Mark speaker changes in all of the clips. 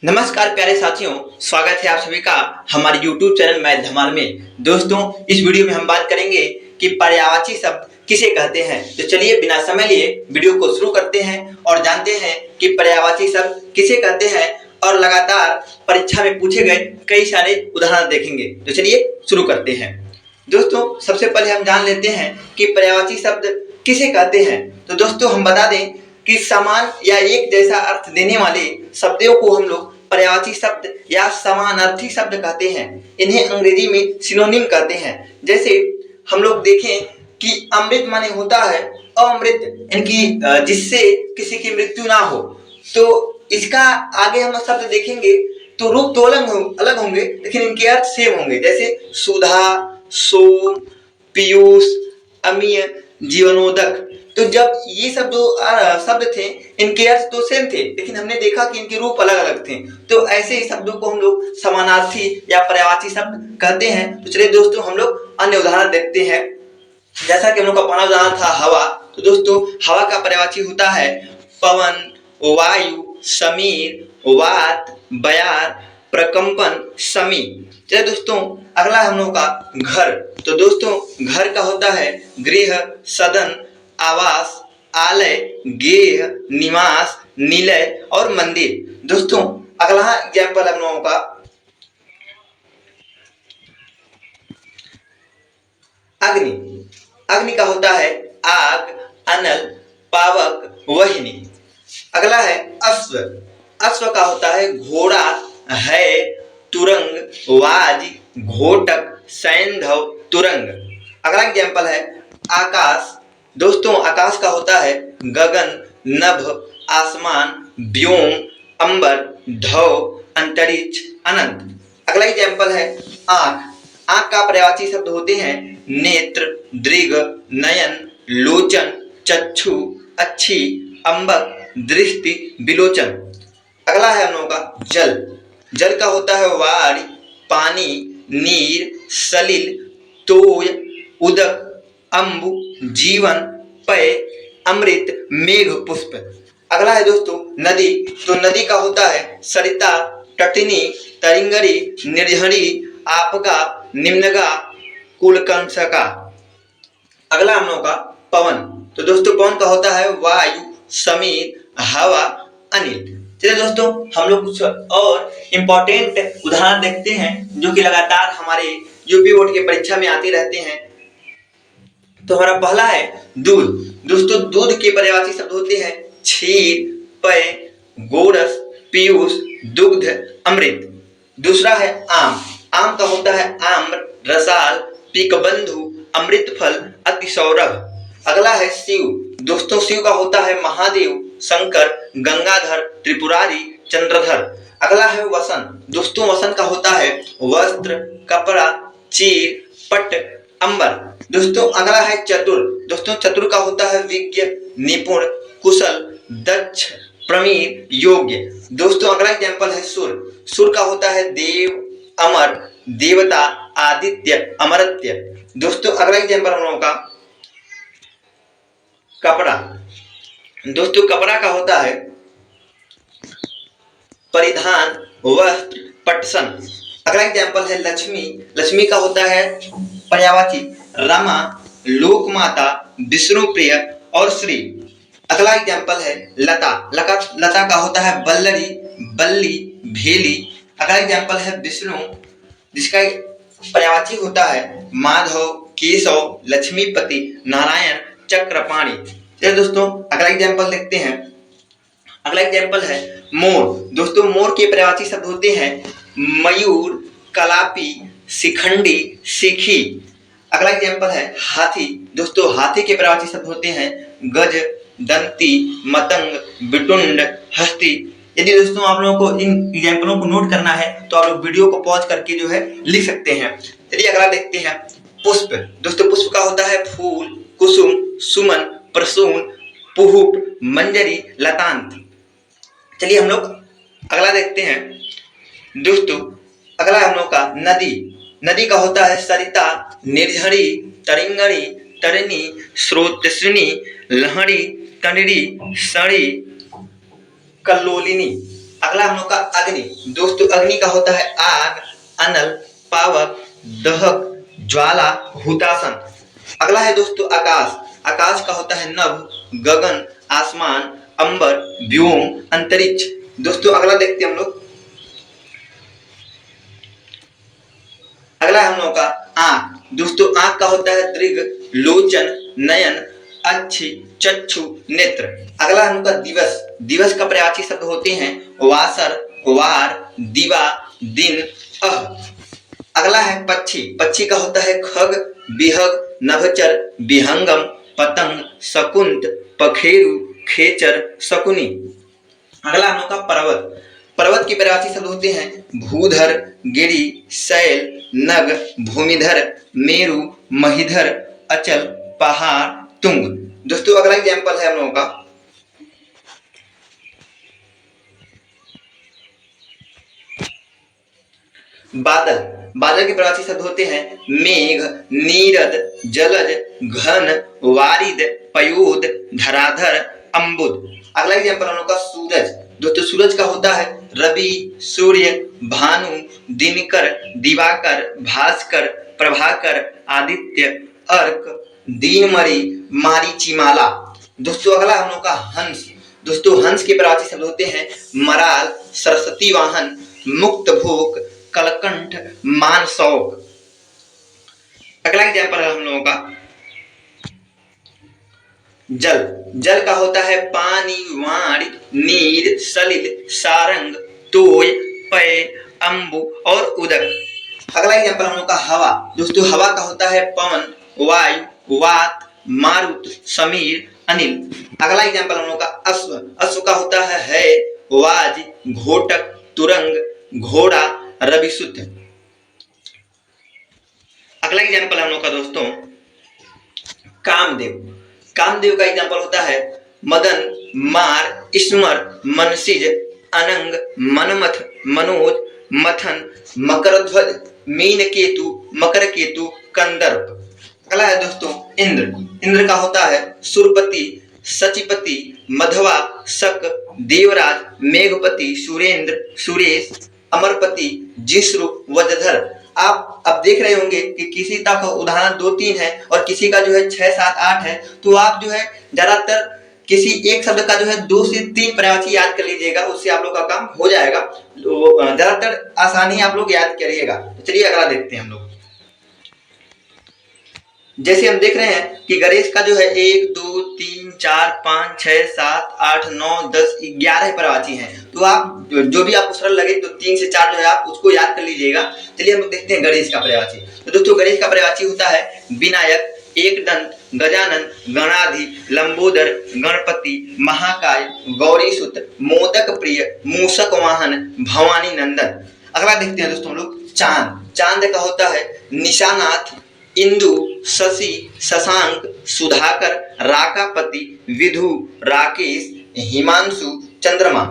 Speaker 1: नमस्कार प्यारे साथियों, स्वागत है आप सभी का हमारे YouTube चैनल मैथ धमाल में। दोस्तों, इस वीडियो में हम बात करेंगे कि पर्यायवाची शब्द किसे कहते हैं। तो चलिए बिना समय लिए वीडियो को शुरू करते हैं और जानते हैं कि पर्यायवाची शब्द किसे कहते हैं और लगातार परीक्षा में पूछे गए कई सारे उदाहरण देखेंगे। तो चलिए शुरू करते हैं। दोस्तों, सबसे पहले हम जान लेते हैं कि पर्यायवाची शब्द किसे कहते हैं। तो दोस्तों, हम बता दें कि समान या एक जैसा अर्थ देने वाले शब्दों को हम लोग पर्यायवाची शब्द या समानार्थी शब्द कहते हैं। इन्हें अंग्रेजी में सिनोनिम कहते हैं। जैसे हम लोग देखें कि अमृत माने होता है अमृत, इनकी जिससे किसी की मृत्यु ना हो। तो इसका आगे हम शब्द देखेंगे तो रूप तो अलग होंगे, लेकिन इनके अर्थ सेम होंगे। जैसे सुधा, सोम, पीयूष, अमीय, जीवनोदक। तो जब ये सब जो शब्द थे, इनके अर्थ तो सेम थे, लेकिन हमने देखा कि इनके रूप अलग अलग थे। तो ऐसे ही शब्दों को हम लोग समानार्थी या पर्यायवाची शब्द कहते हैं। तो चलिए दोस्तों, हम लोग अन्य उदाहरण देखते हैं। जैसा कि हम लोग का पहला उदाहरण था हवा। तो दोस्तों, हवा का पर्यायवाची होता है पवन, वायु, समीर, वात, बयार, प्रकंपन, समी। चलिए दोस्तों, अगला हम लोग का घर। तो दोस्तों, घर का होता है गृह, सदन, आवास, आलय, गेह, निवास, निलय और मंदिर। दोस्तों, अगला एग्जाम्पल हम लोगों का अग्नि। अग्नि का होता है आग, अनल, पावक, वहिनी। अगला है अश्व। अश्व का होता है घोड़ा, है, तुरंग, वाज, घोटक, सैंधव, तुरंग। अगला एग्जाम्पल है आकाश। दोस्तों, आकाश का होता है गगन, नभ, आसमान, व्योम, अंबर, ढव, अंतरिक्ष, अनंत। अगला एग्जाम्पल है आंख। आंख का पर्यायवाची शब्द होते हैं नेत्र, दृग, नयन, लोचन, चक्षु, अच्छी, अंबक, दृष्टि, विलोचन। अगला है हम लोगों का जल। जल का होता है वारी, पानी, नीर, सलिल, तोय, उदक, अम्बु, जीवन, पय, अमृत, मेघ, पुष्प। अगला है दोस्तों नदी। तो नदी का होता है सरिता, तटिनी, तरिंगरी, निर्झरी, आपगा, निम्नगा, कुलकंसका। अगला हम लोग का पवन। तो दोस्तों, पवन का होता है वायु, समीर, हवा, अनिल। चलिए दोस्तों, हम लोग कुछ और इम्पोर्टेंट उदाहरण देखते हैं जो कि लगातार हमारे यूपी बोर्ड के परीक्षा में आते रहते हैं। तो हमारा पहला है दूध। दोस्तों, दूध के पर्यायवाची शब्द होते हैं क्षीर, पेय, गोरस, पीयूष, दुग्ध, अमृत। दूसरा है आम। आम का होता है आम्र, रसाल, पीकबंधु, अमृत फल, अतिसौरभ। अगला है शिव। दोस्तों, शिव का होता है महादेव, शंकर, गंगाधर, त्रिपुरारी, चंद्रधर। अगला है वसंत। दोस्तों, वसंत का होता है वस्त्र, कपड़ा, चीर, पट, अंबर। दोस्तों, अगला है चतुर। दोस्तों, चतुर का होता है विज्ञ, निपुण, कुशल, दक्ष, प्रवीण, योग्य। दोस्तों, अगला एग्जाम्पल है सुर। सुर का होता है देव, अमर, देवता, आदित्य, अमरत्य। दोस्तों, अगला एग्जाम्पल हम लोगों का कपड़ा। दोस्तों, कपड़ा का होता है परिधान, वस्त्र, पटसन। अगला एग्जाम्पल है लक्ष्मी। लक्ष्मी का होता है पर्यायवाची रमा, लोकमाता, विष्णुप्रिय और श्री। अगला एग्जाम्पल है लता। लता का होता है बल्लरी, बल्ली, भेली। अगला एग्जाम्पल है विष्णु, जिसका पर्यायवाची होता है माधव, केशव, लक्ष्मीपति, नारायण, चक्रपाणी। चलिए दोस्तों, अगला एग्जाम्पल देखते हैं। अगला एग्जाम्पल है मोर। दोस्तों, मोर के पर्यायवाची शब्द होते हैं मयूर, कलापी, शिखंडी, शिखी। अगला एग्जाम्पल है हाथी। दोस्तों, हाथी के पर्यायवाची शब्द होते हैं गज, दंती, मतंग, बिटुंड, हस्ती। यदि दोस्तों आप लोगों को इन एग्जाम्पलों को नोट करना है तो आप लोग वीडियो को पॉज करके जो है लिख सकते हैं। चलिए अगला देखते हैं पुष्प। दोस्तों, पुष्प का होता है फूल, कुसुम, सुमन, प्रसून, पुहुप, मंजरी, लतांत। चलिए हम लोग अगला देखते हैं। दोस्तों, अगला हम लोग का नदी। नदी का होता है सरिता, निर्झरी, तरिंगरी, तरिणी, स्रोतस्विनी, लहरी, तंडरी, सड़ी, कल्लोलिनी। अगला हम लोग का अग्नि। दोस्तों अग्नि का होता है आग, अनल, पावक, दहक, ज्वाला, हुतासन। अगला है दोस्तों आकाश। आकाश का होता है नभ, गगन, आसमान, अंबर, व्योम, अंतरिक्ष। दोस्तों अगला देखते हैं हम लोग। अगला है हम लोग का आंख। दोस्तों आंख का होता है दृग, लोचन, नयन, अच्छी, चक्षु, नेत्र। अगला हम लोग का दिवस। दिवस का पर्यायवाची शब्द होते हैं वासर, वार, दिवा, दिन, अह। अगला है पक्षी। पक्षी का होता है खग, बिहग, नभचर, विहंगम, पतंग, शकुंत, पखेरु, खेचर, शकुनी। अगला हम लोग का पर्वत। पर्वत के पर्यायवाची शब्द होते हैं भूधर, गिरि, शैल, नग, भूमिधर, मेरु, महीधर, अचल, पहाड़, तुंग। दोस्तों अगला एग्जाम्पल है हम लोगों का बादल। बादल के पर्यायवाची शब्द होते हैं मेघ, नीरद, जलज, घन, वारिद, पयोद, धराधर, अम्बुद। अगला एग्जाम्पल हम लोग का सूरज। दोस्तों सूरज का होता है रवि, सूर्य, भानु, दिनकर, दिवाकर, भास्कर, प्रभाकर, आदित्य, अर्क, दीनमणि, मारीचिमाला। दोस्तों अगला हम लोग का हंस। दोस्तों हंस के पर्यायवाची शब्द होते हैं मराल, सरस्वती वाहन, मुक्त भोग, कलकंठ, मानसौक। अगला एग्जाम्पल है हम लोगों का जल। जल का होता है पानी, वाण, नीर, सलिल, सारंग, तोय, पय, अम्बु और उदक। अगला एग्जाम्पल हम लोग का हवा। दोस्तों हवा का होता है पवन, वायु, वात, मारुत, समीर, अनिल। अगला एग्जाम्पल हम लोग का अश्व। अश्व का होता है वाज, घोटक, तुरंग, घोड़ा, रविशुद्ध। अगला एग्जाम्पल हम लोग का दोस्तों कामदेव। कामदेव का एग्जाम्पल होता है मदन, मार, स्मर, मनसिज, अनंग, मनमथ, मनोज, मथन, मकरध्वज, मीन केतु, मकर केतु, कंदर्प। अगला है दोस्तों इंद्र। इंद्र का होता है सुरपति, सचिपति, मधवा, शक, देवराज, मेघपति, सुरेंद्र, सुरेश, अमरपति, जिश्रु, वजधर। आप अब देख रहे होंगे कि किसी का उदाहरण 2-3 है और किसी का जो है 6-7-8 है। तो आप जो है ज्यादातर किसी एक शब्द का जो है 2 से 3 पर्यायवाची याद कर लीजिएगा, उससे आप लोग का काम हो जाएगा। तो ज्यादातर आसानी आप लोग याद करिएगा। तो चलिए अगला देखते हैं हम लोग। जैसे हम देख रहे हैं कि गणेश का जो है 1, 2, 3, 4, 5, 6, 7, 8, 9, 10, 11 पर्यायवाची हैं। तो आप जो भी आपको सरल लगे तो 3 से 4 जो है आप उसको याद कर लीजिएगा। चलिए हम देखते हैं गणेश का पर्यायवाची। तो दोस्तों गणेश का पर्यायवाची होता है विनायक, एकदंत, गजानन, गणाधि, लंबोदर, गणपति, महाकाय, गौरीसुत, मोदक प्रिय, मूषक वाहन, भवानी नंदन। अगला देखते हैं दोस्तों हम लोग चांद। चांद का होता है निशानाथ, इंदु, शशि, शशांक, सुधाकर, राकापति, विधु, राकेश, हिमांशु, चंद्रमा।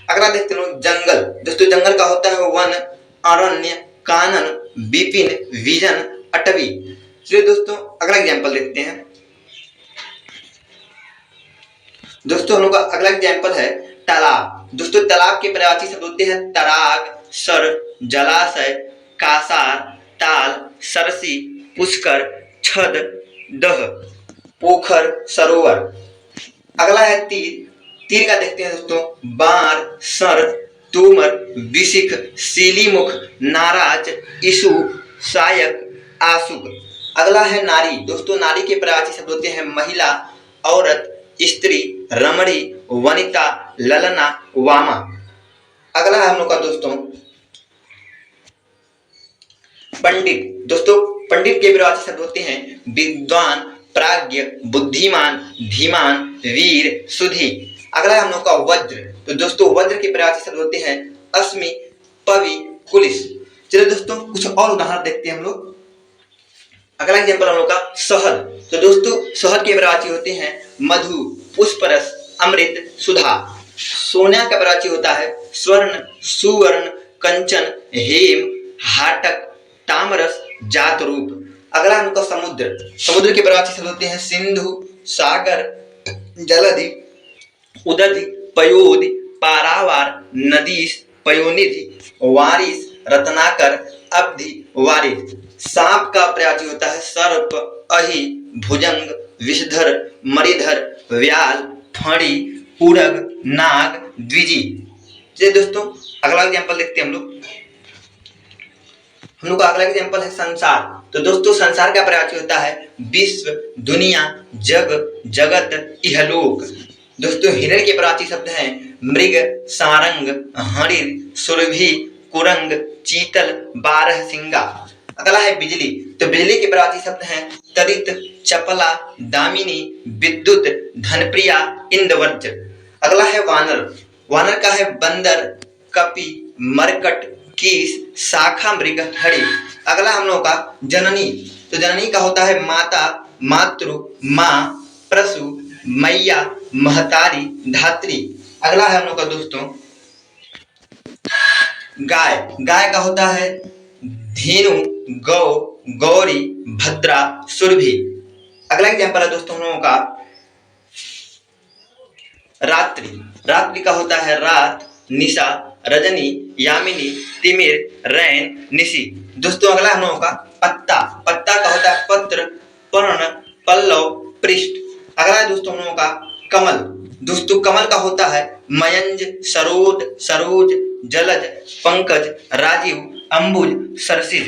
Speaker 1: अगला देखते हैं जंगल। दोस्तों जंगल का होता है वन, अरण्य, कानन, विपिन, विजन, अटवी। चलिए दोस्तों अगला एग्जाम्पल देखते हैं। दोस्तों हम लोग का अगला एग्जाम्पल है तालाब। दोस्तों तालाब के पर्यायवाची शब्द होते हैं तराग, सर, जलाशय, कासार, ताल, सरसी, पुष्कर, छद, दह, पोखर, सरोवर। अगला है तीर। तीर का देखते हैं दोस्तों बार, सर, तोमर, विशिख, सीलीमुख, नाराज, ईशु, सायक, आशुक। अगला है नारी। दोस्तों नारी के पर्यायवाची शब्द होते हैं महिला, औरत, स्त्री, रमणी, वनिता, ललना, वामा। अगला है हम लोग का दोस्तों पंडित। दोस्तों पंडित के पर्यायवाची शब्द होते हैं विद्वान, प्राज्ञ, बुद्धिमान, धीमान, वीर, सुधी। अगला है हम लोग का वज्र। तो दोस्तों वज्र के पर्यायवाची शब्द होते हैं अस्मि, पवि, कुलिस। चलिए दोस्तों कुछ और उदाहरण देखते हैं हम लोग। अगला एग्जाम्पल हम लोग का शहद। तो दोस्तों शहद के पर्यायवाची होते हैं मधु, पुष्परस, अमृत, सुधा। सोना का पर्यायवाची होता है स्वर्ण, सुवर्ण, कंचन, हेम, हाटक, तामरस, जात रूप। अगला हम लोग का समुद्र। समुद्र के पर्यायवाची शब्द होते हैं सिंधु, सागर, जलधि, उदधि, पयोधि, पारावार, नदीश, पयोनिधि, वारिस, रत्नाकर, अवधि, वारिद। सांप का प्रजाति होता है सर्प, अहि, भुजंग, विषधर, मणिधर, व्याल, फणी, उड़ग, नाग, द्विजी। चलिए दोस्तों अगला एग्जाम्पल देखते हैं हम लोग का अगला एग्जाम्पल है संसार। तो दोस्तों संसार का प्रजाति होता है विश्व, दुनिया, जग, जगत, इहलोक। दोस्तों हिरण के प्रजाति शब्द हैं मृग, सारंग, हरिण, सुरभि, कुरंग, चीतल, बारहसिंगा। अगला है बिजली। तो बिजली के प्रजाति शब्द हैं तरित, चपला, दामिनी, विद्युत, धनप्रिया, इंद्रवज्र। अगला है वानर। वानर का है बंदर, कपि, मरकट, कीस, शाखा मृग, हरि। अगला हम लोग का जननी। तो जननी का होता है माता, मातृ, माँ, प्रसु, मैया, महतारी, धात्री। अगला है हम लोग का दोस्तों गाय। गाय का होता है धेनु, गौ, गौरी, भद्रा, सुरभि। अगला एग्जाम्पल है दोस्तों हम लोगों का रात्रि। रात्रि का होता है रात, निशा, रजनी, यामिनी, तिमिर, रैन, निशी। दोस्तों अगला हम लोगों का पत्ता। पत्ता का होता है पत्र, पर्ण, पल्लव, पृष्ठ। अगला है दोस्तों हम लोगों का कमल। दोस्तों कमल का होता है मयंज, सरोद, सरोज, जलज, पंकज, राजीव, अंबुज, सरसिज।